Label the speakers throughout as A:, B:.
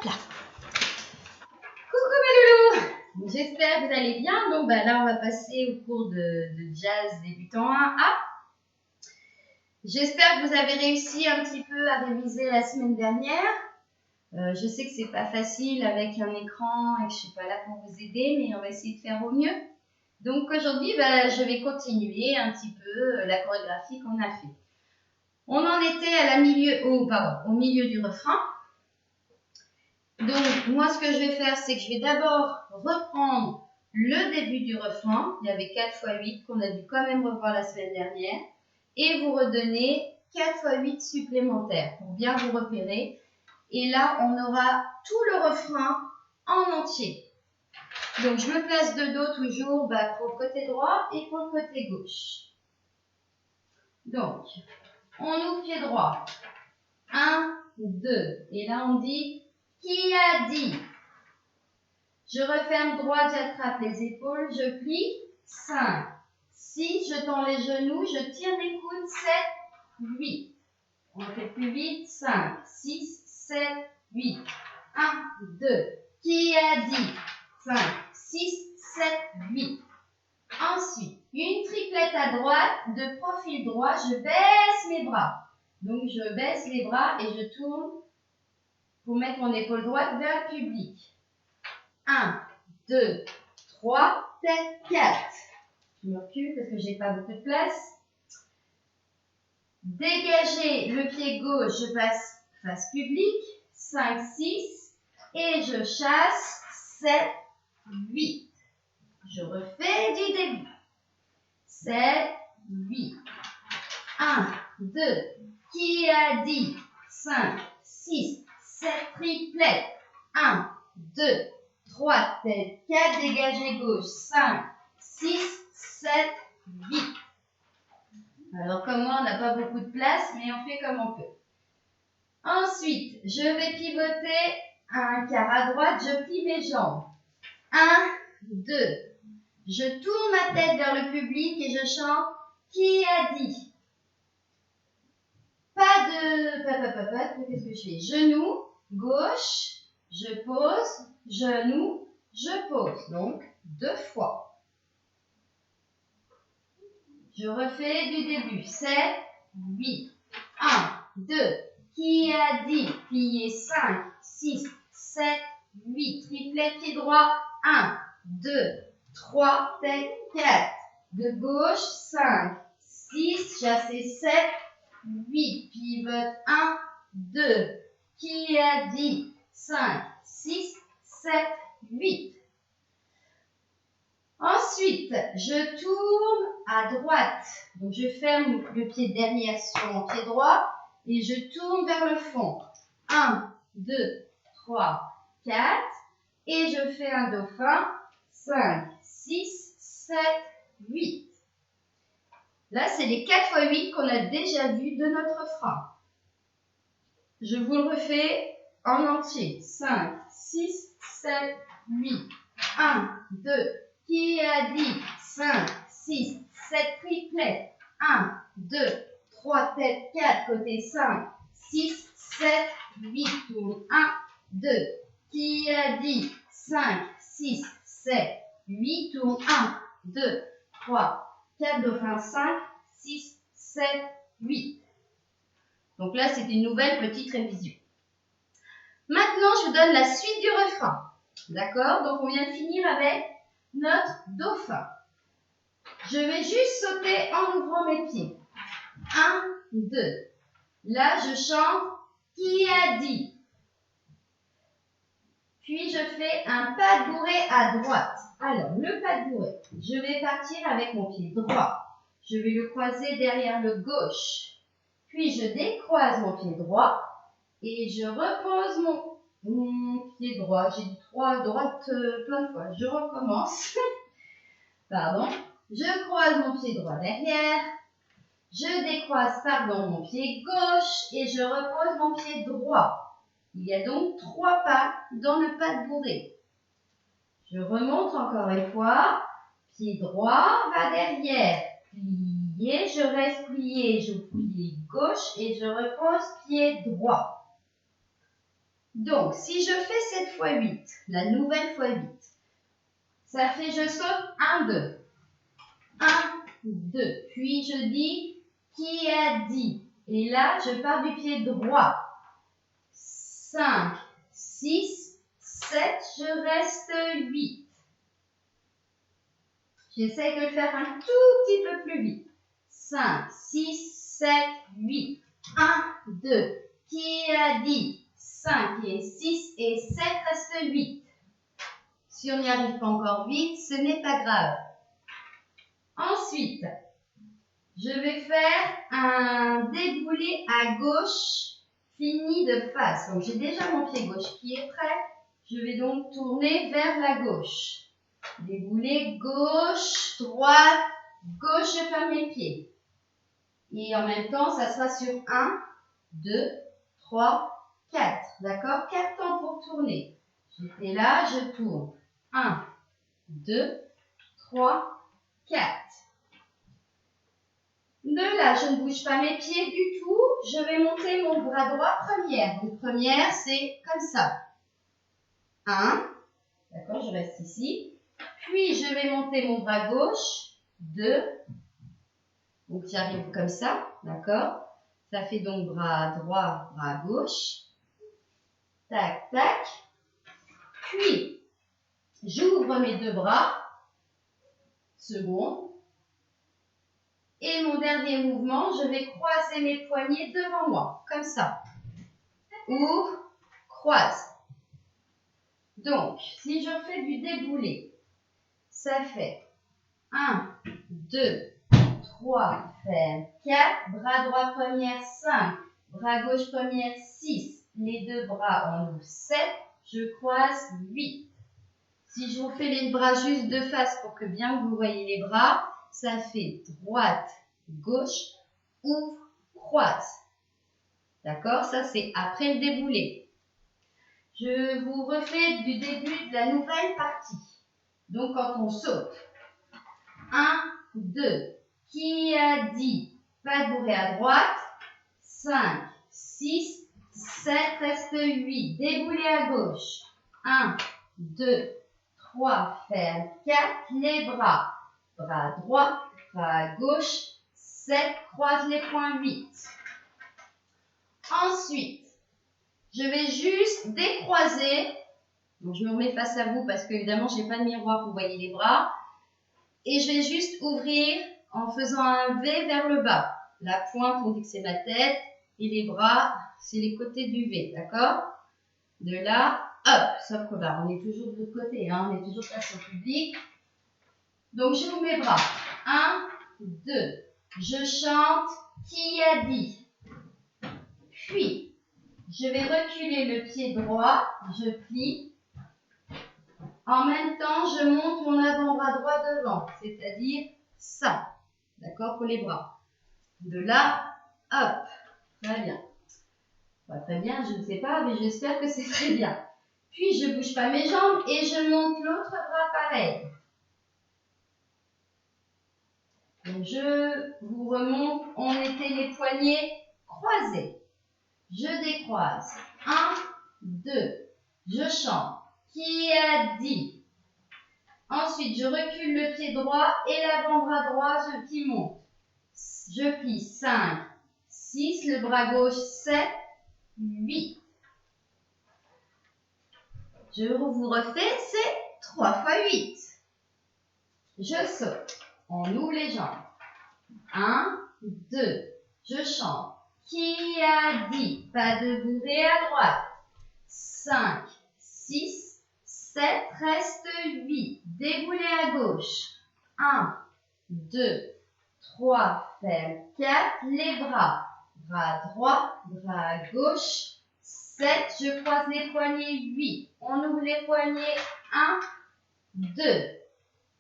A: Hop là. Coucou mes loulous. J'espère que vous allez bien. Donc là, on va passer au cours de jazz débutant 1A. J'espère que vous avez réussi un petit peu à réviser la semaine dernière. Je sais que c'est pas facile avec un écran et que je suis pas là pour vous aider, mais on va essayer de faire au mieux. Donc aujourd'hui, je vais continuer un petit peu la chorégraphie qu'on a fait. On en était au milieu du refrain. Donc moi, ce que je vais faire, c'est que je vais d'abord reprendre le début du refrain. Il y avait 4 x 8 qu'on a dû quand même revoir la semaine dernière. Et vous redonner 4 x 8 supplémentaires pour bien vous repérer. Et là, on aura tout le refrain en entier. Donc, je me place de dos toujours pour le côté droit et pour le côté gauche. Donc, on ouvre pied droit. 1, 2. Et là, on dit « Qui a dit ?» Je referme droite, j'attrape les épaules, je plie. 5, 6, je tends les genoux, je tire les coudes. 7, 8. On fait plus vite. 5, 6, 7, 8. 1, 2. Qui a dit? 5, 6, 7, 8. Ensuite, une triplette à droite, de profil droit, je baisse mes bras. Donc, je baisse les bras et je tourne pour mettre mon épaule droite vers le public. 1, 2, 3, 4. Je me recule parce que je n'ai pas beaucoup de place. Dégagez le pied gauche, je passe face publique. 5, 6. Et je chasse. 7, 8. Je refais du début. 7, 8. 1, 2. Qui a dit? 5, 6, 7 triplettes. 1, 2, 3, tête 4. Dégagez gauche. 5, 6, 7, 8. Alors, comme moi, on n'a pas beaucoup de place, mais on fait comme on peut. Ensuite, je vais pivoter un quart à droite, je plie mes jambes. 1, 2. Je tourne ma tête vers le public et je chante « Qui a dit ?» Pas de... Qu'est-ce que je fais? Genou, gauche, je pose, genou, je pose. Donc, 2 fois. Je refais du début. 7, 8. 1, 2. Qui a dit? Plié 5, 6, 7, 8. Triplet pied droit. 1, 2, 3, tête 4. De gauche. 5, 6. Chassez 7, 8. Pivote 1, 2. Qui a dit? 5, 6, 7, 8. Ensuite, je tourne à droite. Donc, je ferme le pied derrière sur mon pied droit et je tourne vers le fond. 1, 2, 3, 4. Et je fais un dauphin. 5, 6, 7, 8. Là, c'est les 4 x 8 qu'on a déjà vus de notre frein. Je vous le refais en entier. 5, 6, 7, 8. 1, 2. Qui a dit? 5, 6, 7 triplets. 1, 2, 3, tête 4, côté 5, 6, 7, 8. Tourne 1, 2. Qui a dit? 5, 6, 7, 8. Tourne 1, 2, 3, 4. Dauphin 5, 6, 7, 8. Donc là, c'est une nouvelle petite révision. Maintenant, je vous donne la suite du refrain. D'accord? Donc, on vient de finir avec notre dauphin. Je vais juste sauter en ouvrant mes pieds. 1, 2. Là, je chante « Qui a dit ?» Puis, je fais un pas de bourrée à droite. Alors, le pas de bourrée, je vais partir avec mon pied droit. Je vais le croiser derrière le gauche. Puis, je décroise mon pied droit et je repose mon pied droit. J'ai dit droite plein de fois. Je recommence. Pardon. Je croise mon pied droit derrière. Je décroise, mon pied gauche et je repose mon pied droit. Il y a donc 3 pas dans le pas de bourrée. Je remonte encore une fois. Pied droit va derrière. Plié, je reste plié. Je plie gauche et je repose pied droit. Donc, si je fais cette fois 8, la nouvelle fois 8, ça fait je saute 1, 2. 1, 2. Puis je dis qui a dit. Et là, je pars du pied droit. 5, 6, 7, je reste 8. J'essaie de le faire un tout petit peu plus vite. 5, 6, 7, 8. 1, 2. Qui a dit 5 et 6 et 7 reste 8. Si on n'y arrive pas encore vite, ce n'est pas grave. Ensuite, je vais faire un déboulé à gauche fini de face. Donc, j'ai déjà mon pied gauche qui est prêt. Je vais donc tourner vers la gauche. Déboulé gauche, droite, gauche, je ferme les pieds. Et en même temps, ça sera sur 1, 2, 3, 4. D'accord? 4 temps pour tourner. J'étais là, je tourne. 1, 2, 3, 4. De là, je ne bouge pas mes pieds du tout. Je vais monter mon bras droit première. Donc, première, c'est comme ça. 1. D'accord, je reste ici. Puis, je vais monter mon bras gauche. 2. Donc, j'arrive comme ça. D'accord? Ça fait donc bras droit, bras gauche. Tac, tac. Puis, j'ouvre mes deux bras. Seconde. Et mon dernier mouvement, je vais croiser mes poignets devant moi, comme ça. Ouvre, croise. Donc, si je fais du déboulé, ça fait 1, 2, 3, ferme, 4, bras droit première, 5, bras gauche première, 6, les deux bras en ouvre, 7, je croise, 8. Si je vous fais les bras juste de face pour que bien vous voyez les bras, ça fait droite, gauche, ouvre, croise. D'accord? Ça, c'est après le déboulé. Je vous refais du début de la nouvelle partie. Donc, quand on saute. 1, 2. Qui a dit? Pas de bourrée à droite. 5, 6, 7, reste 8. Déboulé à gauche. 1, 2, 3, ferme 4, les bras. Bras droit, bras gauche, 7, croise les poings 8. Ensuite, je vais juste décroiser. Donc, je me remets face à vous parce que évidemment, je n'ai pas de miroir, vous voyez les bras. Et je vais juste ouvrir en faisant un V vers le bas. La pointe, on dit que c'est ma tête. Et les bras, c'est les côtés du V, d'accord? De là, hop, sauf que là, on est toujours de l'autre côté, hein, on est toujours face au public. Donc, j'ouvre mes bras. 1, 2. Je chante qui a dit. Puis, je vais reculer le pied droit, je plie. En même temps, je monte mon avant-bras droit devant, c'est-à-dire ça. D'accord, pour les bras. De là, hop, très bien. Pas très bien, je ne sais pas, mais j'espère que c'est très bien. Puis, je ne bouge pas mes jambes et je monte l'autre bras pareil. Donc, je vous remonte, on était les poignets croisés. Je décroise. 1, 2. Je chante. Qui a dit? Ensuite, je recule le pied droit et l'avant-bras droit, qui monte. Je plie 5, 6, le bras gauche 7, 8. Je vous refais, c'est 3 fois 8. Je saute. On ouvre les jambes. 1, 2. Je chante. Qui a dit? Pas de bourrée à droite. 5, 6, 7, reste 8. Déboulé à gauche. 1, 2, 3, ferme 4. Les bras. Bras droit, bras gauche. 7, je croise les poignets. 8. On ouvre les poignets. 1, 2.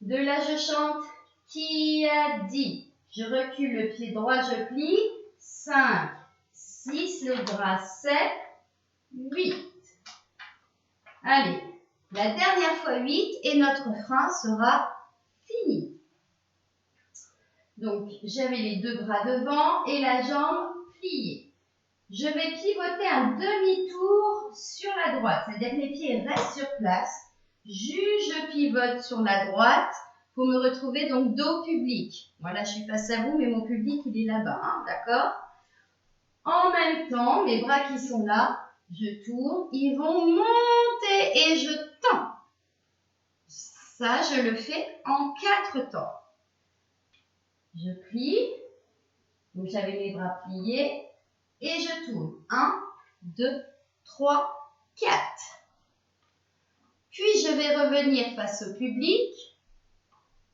A: De là, je chante. Qui a dit? Je recule le pied droit, je plie. 5, 6, le bras 7, 8. Allez, la dernière fois 8 et notre frein sera fini. Donc, j'avais les deux bras devant et la jambe pliée. je vais pivoter un demi-tour sur la droite. C'est-à-dire que mes pieds restent sur place. Juste, je pivote sur la droite pour me retrouver donc dos public. Voilà, je suis face à vous, mais mon public, il est là-bas, hein, d'accord? En même temps, mes bras qui sont là, je tourne, ils vont monter et je tends. Ça, je le fais en 4 temps. Je plie, donc j'avais mes bras pliés, et je tourne. 1, 2, 3, 4. Puis je vais revenir face au public.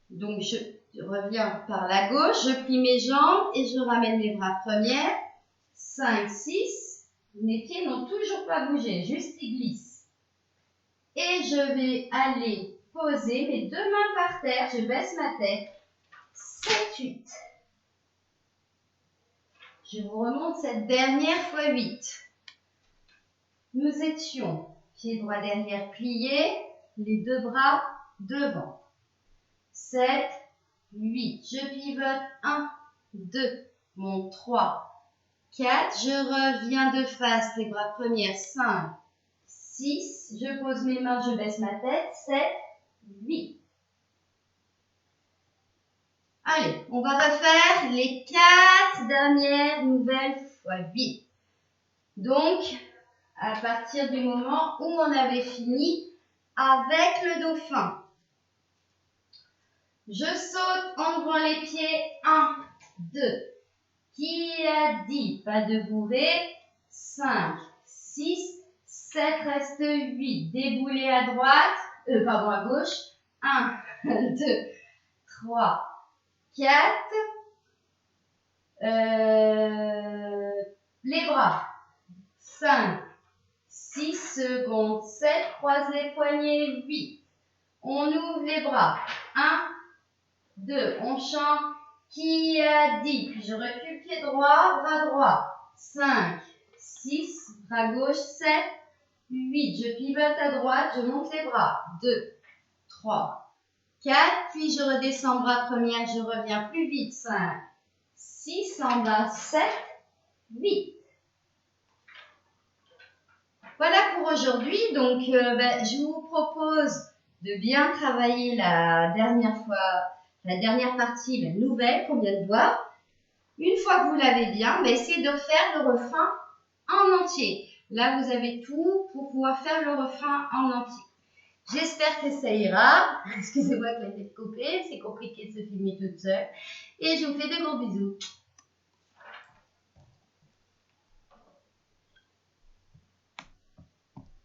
A: Donc je reviens par la gauche, je plie mes jambes et je ramène mes bras première. 5, 6. Mes pieds n'ont toujours pas bougé, juste ils glissent. Et je vais aller poser mes 2 mains par terre, je baisse ma tête. 7, 8. Je vous remonte cette dernière fois 8. Nous étions pied droit derrière plié, les 2 bras devant. 7, 8. Je pivote. 1, 2, monte 3, 4. Je reviens de face, les bras première. 5, 6. Je pose mes mains, je baisse ma tête. 7, 8. Allez, on va refaire les 4 dernières nouvelles fois 8. Donc, à partir du moment où on avait fini avec le dauphin. Je saute en ouvrant les pieds. 1, 2. Qui a dit pas de bourrée? 5, 6, 7, reste 8. Déboulez à droite, pardon, à gauche. 1, 2, 3, 4. Les bras. 5, 6 secondes. 7, croisez poignets. 8. On ouvre les bras. 1, 2. On chante. Qui a dit? Puis je recule pied droit, bras droit. 5, 6, bras gauche. 7, 8. Je pivote à droite, je monte les bras. 2, 3, 4. Puis je redescends bras première, je reviens plus vite. 5, 6 en bas. 7, 8. Voilà pour aujourd'hui. Donc, je vous propose de bien travailler la dernière partie, la nouvelle qu'on vient de voir. Une fois que vous l'avez bien, essayez de faire le refrain en entier. Là, vous avez tout pour pouvoir faire le refrain en entier. J'espère que ça ira. Excusez-moi que la tête coupée, c'est compliqué de se filmer toute seule. Et je vous fais de gros bisous.